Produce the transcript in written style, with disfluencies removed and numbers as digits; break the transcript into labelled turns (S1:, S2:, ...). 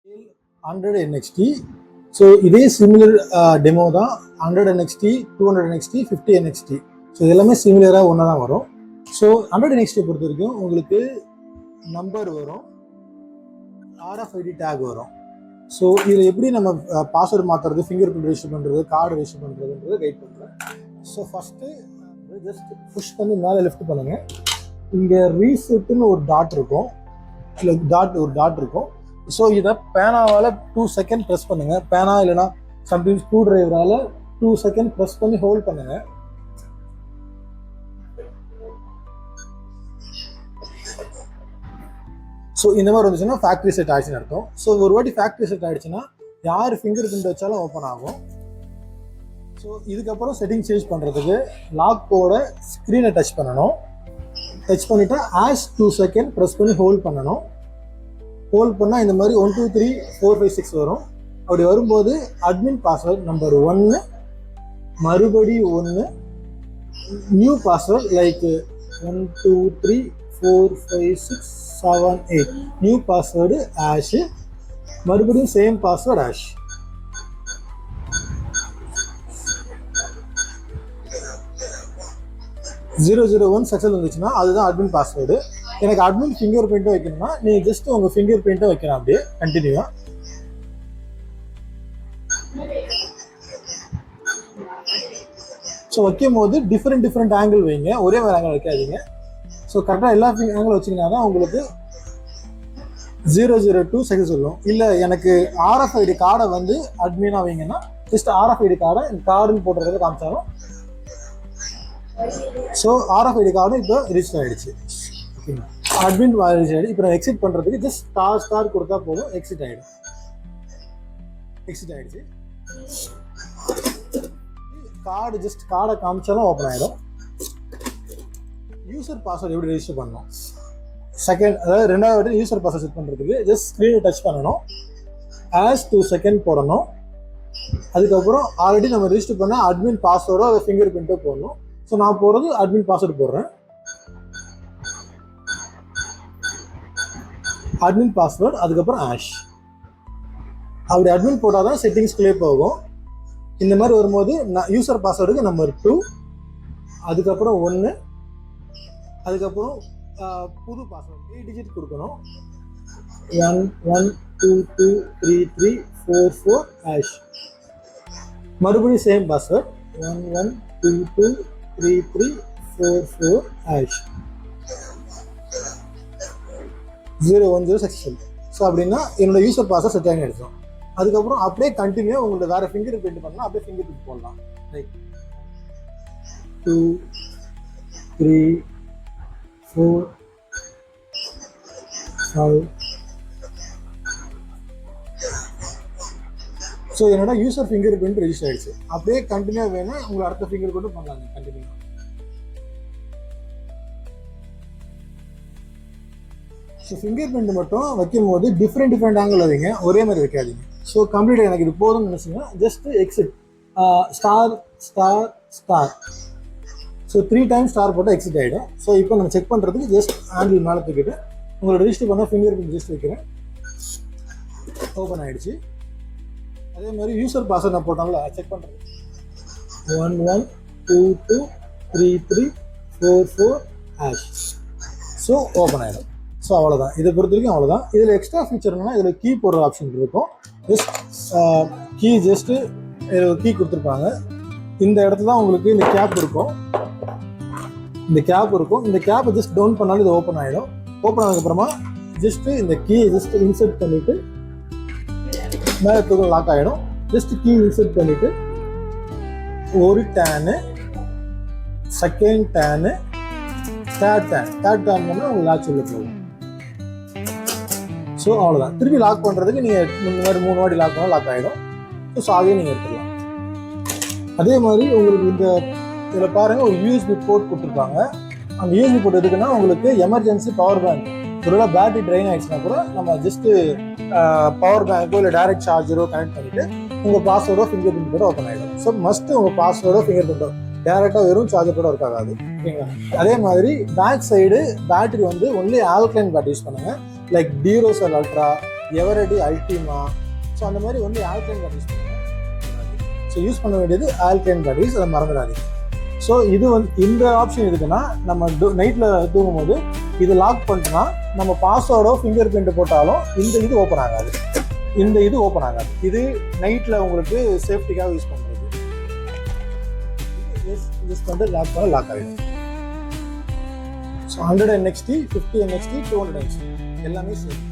S1: 100 NXT. So இதே similar demo தான் 100 NXT, 200 NXT, 50 NXT. So இது எல்லாமே சிமிலராக ஒன்றா தான் வரும். ஸோ 100 NXT பொறுத்த வரைக்கும் உங்களுக்கு நம்பர் வரும், RFID டேக் வரும். ஸோ இதில் எப்படி நம்ம பாஸ்வேர்டு மாற்றுறது, ஃபிங்கர் பிரிண்ட் ரெஜிஸ்டர் பண்ணுறது, கார்டு ரெஜிஸ்டர் பண்ணுறதுன்றதை கைட் பண்ணுறேன். ஸோ ஃபஸ்ட்டு ஜஸ்ட் புஷ் பண்ணி மேலே லெஃப்ட் பண்ணுங்கள். இங்கே ரீசெட்டுன்னு ஒரு டாட் இருக்கும், இல்லை ஒரு டாட் இருக்கும். ஸோ இதை பேனாவால் 2 செகண்ட் ப்ரெஸ் பண்ணுங்கள். பேனா இல்லைனா சம்டைம்ஸ் ஸ்க்ரூ டிரைவரால் 2 செகண்ட் ப்ரெஸ் பண்ணி ஹோல்ட் பண்ணுங்கள். ஸோ இந்த மாதிரி வந்துச்சுன்னா ஃபேக்ட்ரி செட் ஆயிடுச்சுன்னு அர்த்தம். ஸோ ஒரு வாட்டி ஃபேக்ட்ரி செட் ஆயிடுச்சுன்னா யார் ஃபிங்கர் பிரிண்ட் வச்சாலும் ஓப்பன் ஆகும். ஸோ இதுக்கப்புறம் செட்டிங் சேஞ்ச் பண்ணுறதுக்கு லாக்கோட ஸ்க்ரீனை டச் பண்ணணும். டச் பண்ணிவிட்டு ஆஸ் 2 செகண்ட் ப்ரெஸ் பண்ணி ஹோல்ட் பண்ணணும். ஹோல்ட் பண்ணால் இந்த மாதிரி 1 2 3 4 5 6 வரும். அப்படி வரும்போது அட்மின் பாஸ்வேர்ட் நம்பர் 1, மறுபடி 1, new password like 1 2 3 4 5 6 7 8, new password ash, மறுபடியும் சேம் பாஸ்வேர்டு ஆஷ். (001) சக்ஸஸ் வந்துச்சுன்னா அதுதான் அட்மின் பாஸ்வேர்டு. எனக்கு அட்மின் ஃபிங்கர் பிரிண்ட்டும் வைக்கணும்னா நீங்கள் ஜஸ்ட் உங்கள் ஃபிங்கர் பிரிண்ட்டும் வைக்கணும். அப்படியே கண்டினியூவா. ஸோ வைக்கும் போது டிஃப்ரெண்ட் ஆங்கிள் வைங்க, ஒரே மாதிரி ஆங்கிள் வைக்காதீங்க. ஸோ கரெக்டாக எல்லா ஆங்கிள் வச்சிங்கன்னா தான் உங்களுக்கு 002 சக்ஸஸ் சொல்லும். இல்லை எனக்கு RFID கார்டை வந்து அட்மினாக வைங்கன்னா ஜஸ்ட் RFID கார்டை கார்டுன்னு போட்டுறத காமிச்சாலும். ஸோ RFID கார்டு இப்போ ரிஜிஸ்டர் ஆகிடுச்சு. ஓகேங்களா, அட்மின் ரிஜிஸ்டர் ஆகிடுச்சு. இப்போ நான் எக்ஸிட் பண்ணுறதுக்கு ஜஸ்ட் ஸ்டார் கொடுத்தா போதும், எக்ஸிட் ஆகிடும். எக்ஸிட் ஆகிடுச்சு. கார்டு ஜஸ்ட் கார்டை காமிச்சாலும் ஓப்பன் ஆகிடும். யூசர் பாஸ்வேர்டு எப்படி ரெஜிஸ்டர் பண்ணணும், செகண்ட் அதாவது ரெண்டாவது யூசர் பாஸ்வேர்ட் செட் பண்ணுறதுக்கு ஜஸ்ட் ஸ்க்ரீனை டச் பண்ணணும், ஆஸ் 2 செகண்ட் போடணும். அதுக்கப்புறம் ஆல்ரெடி நம்ம ரெஜிஸ்டர் பண்ண அட்மின் பாஸ்வேர்டோ அதை ஃபிங்கர் பிரிண்ட்டோ போடணும். ஸோ நான் போடுறது அட்மின் பாஸ்வேர்டு போடுறேன். அட்மின் பாஸ்வேர்டு, அதுக்கப்புறம் ஆஷ். அப்படி அட்மின் போட்டால் தான் செட்டிங்ஸ்குள்ளே போகும். இந்த மாதிரி வரும்போது யூசர் பாஸ்வேர்டுக்கு நம்பர் 2, அதுக்கப்புறம் 1, அதுக்கப்புறம் புது பாஸ்வேர்டு 8 டிஜிட் கொடுக்கணும். 1 1 2 2 3 3 4 4 ஆஷ். மறுபடியும் same password 1 1 2 2 3 3 4 4 ash. 010 successful. So அப்படின்னா என்னோட யூசர் பாஸ்வேர்ட் செட் ஆகி எடுத்தோம். அதுக்கப்புறம் அப்படியே கண்டினியூ உங்களோட வேற ஃபிங்கர் பிரிண்ட் பண்ணலாம், அப்படியே ஃபிங்கர் பிரிண்ட் போடலாம். ரைட் 2 3 4 5. ஸோ என்னோட யூசர் ஃபிங்கர் பிரிண்ட் ரெஜிஸ்டர் ஆகிடுச்சு. அப்படியே கண்டினியூ வேணும் உங்களை அடுத்த ஃபிங்கர் பிரிண்ட் பண்ணலாங்க கண்டினியூ. ஸோ ஃபிங்கர் பிரிண்ட் மட்டும் வைக்கும் போது டிஃப்ரெண்ட் ஆங்கிள் வைங்க, ஒரே மாதிரி வைக்காதீங்க. ஸோ கம்ப்ளீட்டாக எனக்கு இது போதும்னு நினச்சிங்கன்னா just exit star star star. So 3 time start போட்டால் எக்ஸிட் ஆகிடும். ஸோ இப்போ நம்ம செக் பண்ணுறதுக்கு ஜஸ்ட் ஹேண்டில் மேலே தூக்கிட்டு உங்களோட ரெஜிஸ்டர் பண்ண ஃபிங்கர் பிரிண்ட் ஜஸ்ட் வைக்கிறேன். ஓப்பன் ஆகிடுச்சு. அதே மாதிரி யூசர் பாஸ்வேர்ட் நான் போட்டாங்களா செக் பண்ணுறது 1 1 2 2 3 3 4 4 ஆஷ். ஸோ ஓப்பன் ஆகிடும். ஸோ அவ்வளோதான், இதை பொறுத்த வரைக்கும் அவ்வளோதான். இதில் எக்ஸ்ட்ரா ஃபீச்சர் என்னன்னா இதில் கீ போடுற ஆப்ஷன் இருக்கும். ஜஸ்ட் கீ ஜஸ்ட்டு கீ கொடுத்துருப்பாங்க. இந்த இடத்துல தான் உங்களுக்கு இந்த கேப் இருக்கும். இந்த கேப்பை ஜஸ்ட் டவுன் பண்ணாலும் இது ஓப்பன் ஆகிடும். ஓப்பன் ஆனதுக்கப்புறமா ஜஸ்ட்டு இந்த கீயை ஜஸ்ட் இன்சர்ட் பண்ணிவிட்டு மேலே தூக்கம் லாக் ஆகிடும். ஜஸ்ட் கீ இன்சர்ட் பண்ணிவிட்டு ஒரு டேனு, செகண்ட் டேனு, தேர்ட் டேன் பண்ணால் உங்களுக்கு லாக் சொல்ல போகும். ஸோ அவ்வளோதான். திருப்பி லாக் பண்ணுறதுக்கு நீங்கள் இந்த மாதிரி 3 வாட்டி லாக் பண்ணால் லாக் ஆகிடும். ஸோ சாவியை நீங்கள் எடுத்துடலாம். அதே மாதிரி உங்களுக்கு இந்த இதில் பாருங்கள் ஒரு USB போர்ட் கொடுத்துருப்பாங்க. அந்த USB போர்ட் எதுக்குன்னா உங்களுக்கு எமர்ஜென்சி பவர் பேங்க் ஒருவேளை பேட்டரி ட்ரைன் ஆகிடுச்சுன்னா கூட நம்ம ஜஸ்ட்டு பவர் பேங்க்கோ இல்லை டைரக்ட் சார்ஜரோ கனெக்ட் பண்ணிவிட்டு உங்கள் பாஸ்வேர்டோ ஃபிங்கர் பிரிண்ட் கூட ஓப்பன் ஆகிடும். ஸோ மஸ்ட்டு உங்கள் பாஸ்வேர்டோ ஃபிங்கர் பிரிண்டோ டேரெக்டாக வெறும் சார்ஜர் கூட ஒர்க் ஆகாது. ஓகேங்களா. அதே மாதிரி பேக் சைடு பேட்டரி வந்து ஒன்லி ஆல்கலைன் பேட்டரி யூஸ் பண்ணுங்கள். Like டியூரோசெல் ultra எவரடி, Ultima. ஸோ அந்த மாதிரி வந்து ஆல்கைன் பேட்டரிஸ் பண்ணுங்க. ஸோ யூஸ் பண்ண வேண்டியது ஆல்கைன் பேட்டரிஸ், அதை மறந்துடாதீங்க. ஸோ இது வந்து இந்த ஆப்ஷன் இருக்குன்னா நம்ம நைட்டில் தூங்கும் போது இது லாக் பண்ணிட்டோம்னா நம்ம பாஸ்வேர்டோ ஃபிங்கர் பிரிண்ட் போட்டாலும் இந்த இது ஓப்பன் ஆகாது. இது நைட்டில் உங்களுக்கு சேஃப்டிக்காக யூஸ் பண்ணுறது. யூஸ் பண்ணிட்டு லாக் பண்ண லாக் ஆகிடும். ஸோ 100 NXT, 50 NXT, 200 NXT எல்லாமே சேஃப்.